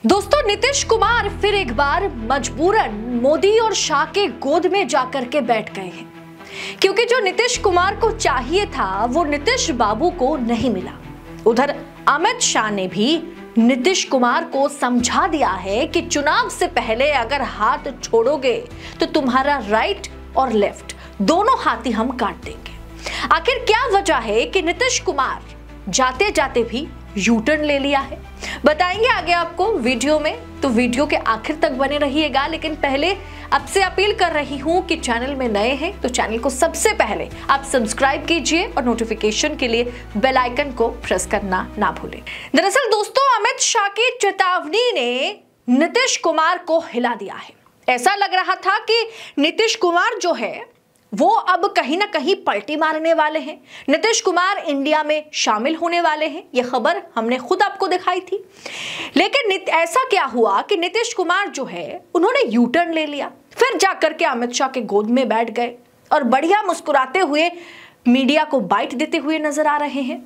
दोस्तों, नीतीश कुमार फिर एक बार मजबूरन मोदी और शाह के गोद में जाकर के बैठ गए हैं, क्योंकि जो नीतीश कुमार को चाहिए था वो नीतीश बाबू को नहीं मिला। उधर अमित शाह ने भी नीतीश कुमार को समझा दिया है कि चुनाव से पहले अगर हाथ छोड़ोगे तो तुम्हारा राइट और लेफ्ट दोनों हाथ ही हम काट देंगे। आखिर क्या वजह है कि नीतीश कुमार जाते जाते भी यू टर्न ले लिया है, बताएंगे आगे आपको वीडियो में, तो वीडियो के आखिर तक बने रहिएगा। लेकिन पहले आपसे अपील कर रही हूं कि चैनल में नए हैं तो चैनल को सबसे पहले आप सब्सक्राइब कीजिए और नोटिफिकेशन के लिए बेल आइकन को प्रेस करना ना भूलें। दरअसल दोस्तों, अमित शाह की चेतावनी ने नीतीश कुमार को हिला दिया है। ऐसा लग रहा था कि नीतीश कुमार जो है वो अब कहीं ना कहीं पलटी मारने वाले हैं, नीतीश कुमार इंडिया में शामिल होने वाले हैं। यह खबर हमने खुद आपको दिखाई थी। लेकिन ऐसा क्या हुआ कि नीतीश कुमार जो है उन्होंने यू टर्न ले लिया, फिर जाकर के अमित शाह के गोद में बैठ गए और बढ़िया मुस्कुराते हुए मीडिया को बाइट देते हुए नजर आ रहे हैं।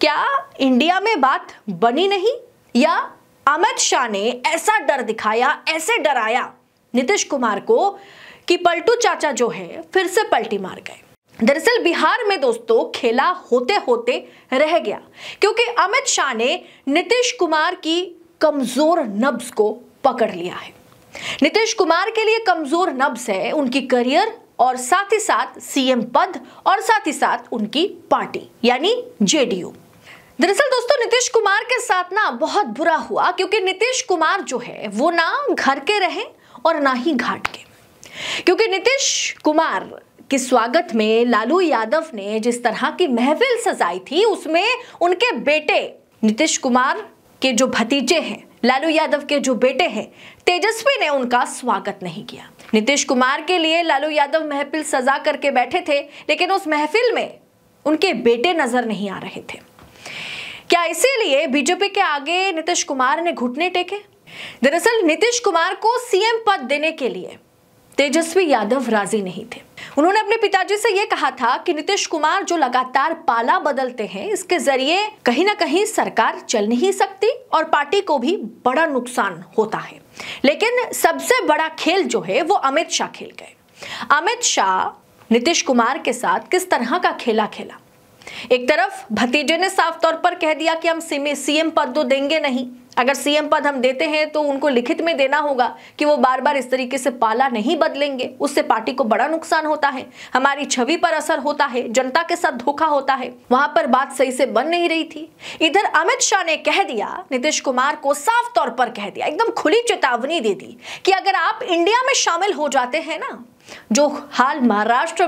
क्या इंडिया में बात बनी नहीं, या अमित शाह ने ऐसा डर दिखाया, ऐसे डराया नीतीश कुमार को कि पलटू चाचा जो है फिर से पलटी मार गए। दरअसल बिहार में दोस्तों खेला होते होते रह गया, क्योंकि अमित शाह ने नीतीश कुमार की कमजोर नब्ज को पकड़ लिया है। नीतीश कुमार के लिए कमजोर नब्ज है उनकी करियर और साथ ही साथ सीएम पद और साथ ही साथ उनकी पार्टी यानी जेडीयू। दरअसल दोस्तों, नीतीश कुमार के साथ ना बहुत बुरा हुआ, क्योंकि नीतीश कुमार जो है वो ना घर के रहे और ना ही घाट के। क्योंकि नीतीश कुमार के स्वागत में लालू यादव ने जिस तरह की महफिल सजाई थी, उसमें उनके बेटे नीतीश कुमार के जो भतीजे हैं, लालू यादव के जो बेटे हैं, तेजस्वी ने उनका स्वागत नहीं किया। नीतीश कुमार के लिए लालू यादव महफिल सजा करके बैठे थे, लेकिन उस महफिल में उनके बेटे नजर नहीं आ रहे थे। क्या इसीलिए बीजेपी के आगे नीतीश कुमार ने घुटने टेके? दरअसल नीतीश कुमार को सीएम पद देने के लिए तेजस्वी यादव राजी नहीं थे। उन्होंने अपने पिताजी से यह कहा था कि नीतीश कुमार जो लगातार पाला बदलते हैं, इसके जरिए कहीं ना कहीं सरकार चल नहीं सकती और पार्टी को भी बड़ा नुकसान होता है। लेकिन सबसे बड़ा खेल जो है वो अमित शाह खेल गए। अमित शाह नीतीश कुमार के साथ किस तरह का खेला खेला? एक तरफ भतीजे ने साफ तौर पर कह दिया कि हम सीएम पद तो देंगे नहीं, अगर सीएम पद हम देते हैं तो उनको लिखित में देना होगा कि वो बार बार इस तरीके से पाला नहीं बदलेंगे, उससे पार्टी को बड़ा नुकसान होता है, हमारी छवि पर असर होता है, जनता के साथ धोखा होता है। वहां पर बात सही से बन नहीं रही थी। इधर अमित शाह ने कह दिया, नीतीश कुमार को साफ तौर पर कह दिया, एकदम खुली चेतावनी दे दी कि अगर आप इंडिया में शामिल हो जाते हैं ना, जो हाल महाराष्ट्र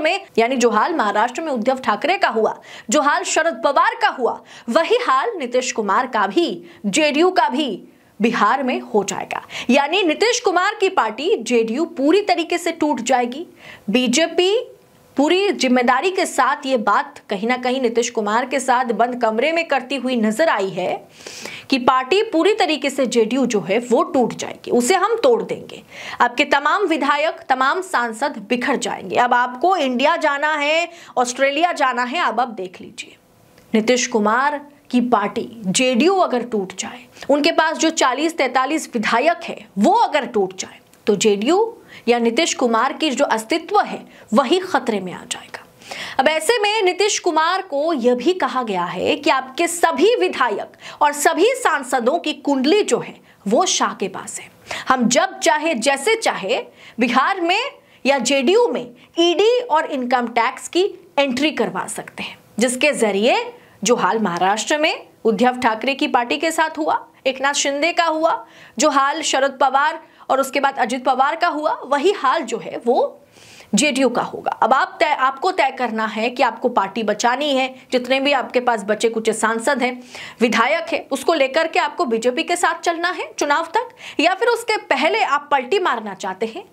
में उद्धव ठाकरे का हुआ, जो हाल शरद पवार का हुआ, वही हाल नीतीश कुमार का भी, जेडीयू का भी बिहार में हो जाएगा। यानी नीतीश कुमार की पार्टी जेडीयू पूरी तरीके से टूट जाएगी। बीजेपी पूरी जिम्मेदारी के साथ ये बात कहीं ना कहीं नीतीश कुमार के साथ बंद कमरे में करती हुई नजर आई है कि पार्टी पूरी तरीके से जेडीयू जो है वो टूट जाएगी, उसे हम तोड़ देंगे, आपके तमाम विधायक, तमाम सांसद बिखर जाएंगे। अब आपको इंडिया जाना है, ऑस्ट्रेलिया जाना है, अब आप देख लीजिए। नीतीश कुमार की पार्टी जेडीयू अगर टूट जाए, उनके पास जो 40-43 विधायक है वो अगर टूट जाए, तो जेडीयू या नीतीश कुमार की जो अस्तित्व है वही खतरे में आ जाएगा। अब ऐसे में नीतीश कुमार को यह भी कहा गया है कि आपके सभी विधायक और सभी सांसदों की कुंडली जो है वो शाह के पास है। हम जब चाहे जैसे चाहे बिहार में या जेडीयू में ईडी और इनकम टैक्स की एंट्री करवा सकते हैं, जिसके जरिए जो हाल महाराष्ट्र में उद्धव ठाकरे की पार्टी के साथ हुआ, एकनाथ शिंदे का हुआ, जो हाल शरद पवार और उसके बाद अजित पवार का हुआ, वही हाल जो है वो जेडीयू का होगा। अब आपको तय करना है कि आपको पार्टी बचानी है, जितने भी आपके पास बचे कुछ सांसद हैं, विधायक है, उसको लेकर के आपको बीजेपी के साथ चलना है चुनाव तक, या फिर उसके पहले आप पलटी मारना चाहते हैं।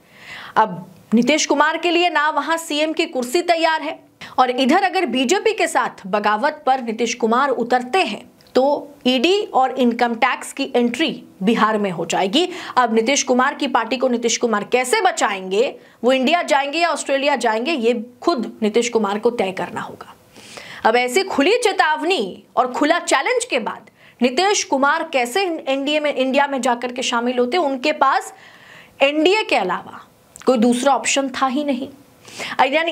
अब नीतीश कुमार के लिए ना वहां सीएम की कुर्सी तैयार है, और इधर अगर बीजेपी के साथ बगावत पर नीतीश कुमार उतरते हैं तो ईडी और इनकम टैक्स की एंट्री बिहार में हो जाएगी। अब नीतीश कुमार की पार्टी को नीतीश कुमार कैसे बचाएंगे, वो इंडिया जाएंगे या ऑस्ट्रेलिया जाएंगे, ये खुद नीतीश कुमार को तय करना होगा। अब ऐसी खुली चेतावनी और खुला चैलेंज के बाद नीतीश कुमार कैसे इंडिया में जाकर के शामिल होते? उनके पास एनडीए के अलावा कोई दूसरा ऑप्शन था ही नहीं।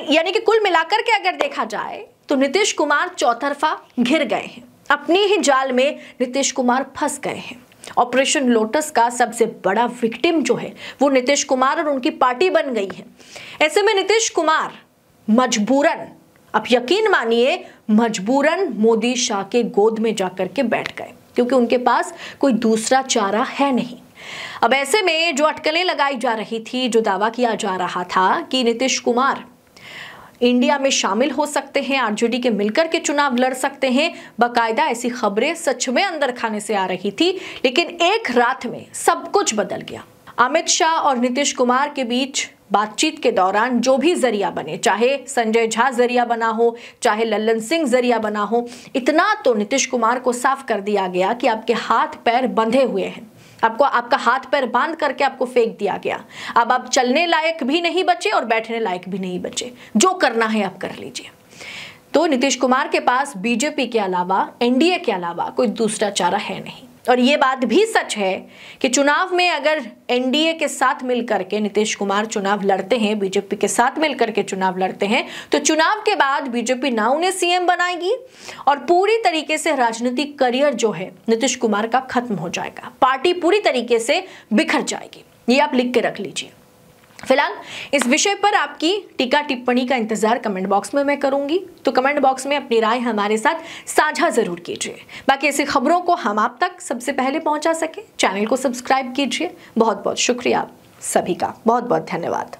यानी कि कुल मिलाकर के अगर देखा जाए तो नीतीश कुमार चौतरफा घिर गए हैं, अपनी ही जाल में नीतीश कुमार फंस गए हैं। ऑपरेशन लोटस का सबसे बड़ा विक्टिम जो है वो नीतीश कुमार और उनकी पार्टी बन गई है। ऐसे में नीतीश कुमार मजबूरन, अब यकीन मानिए मजबूरन मोदी शाह के गोद में जाकर के बैठ गए, क्योंकि उनके पास कोई दूसरा चारा है नहीं। अब ऐसे में जो अटकलें लगाई जा रही थी, जो दावा किया जा रहा था कि नीतीश कुमार इंडिया में शामिल हो सकते हैं, आरजेडी के मिलकर के चुनाव लड़ सकते हैं, बाकायदा ऐसी खबरें सच में अंदर खाने से आ रही थी। लेकिन एक रात में सब कुछ बदल गया। अमित शाह और नीतीश कुमार के बीच बातचीत के दौरान जो भी जरिया बने, चाहे संजय झा जरिया बना हो, चाहे लल्लन सिंह जरिया बना हो, इतना तो नीतीश कुमार को साफ कर दिया गया कि आपके हाथ पैर बंधे हुए हैं। आपका हाथ पैर बांध करके आपको फेंक दिया गया। अब आप चलने लायक भी नहीं बचे और बैठने लायक भी नहीं बचे। जो करना है आप कर लीजिए। तो नीतीश कुमार के पास बीजेपी के अलावा, एनडीए के अलावा कोई दूसरा चारा है नहीं। और ये बात भी सच है कि चुनाव में अगर एनडीए के साथ मिलकर के नीतीश कुमार चुनाव लड़ते हैं, बीजेपी के साथ मिलकर के चुनाव लड़ते हैं, तो चुनाव के बाद बीजेपी ना उन्हें सीएम बनाएगी और पूरी तरीके से राजनीतिक करियर जो है नीतीश कुमार का खत्म हो जाएगा। पार्टी पूरी तरीके से बिखर जाएगी। ये आप लिख के रख लीजिए। फिलहाल इस विषय पर आपकी टीका टिप्पणी का इंतजार कमेंट बॉक्स में मैं करूंगी, तो कमेंट बॉक्स में अपनी राय हमारे साथ साझा जरूर कीजिए। बाकी ऐसी खबरों को हम आप तक सबसे पहले पहुंचा सके, चैनल को सब्सक्राइब कीजिए। बहुत बहुत शुक्रिया आप सभी का, बहुत बहुत धन्यवाद।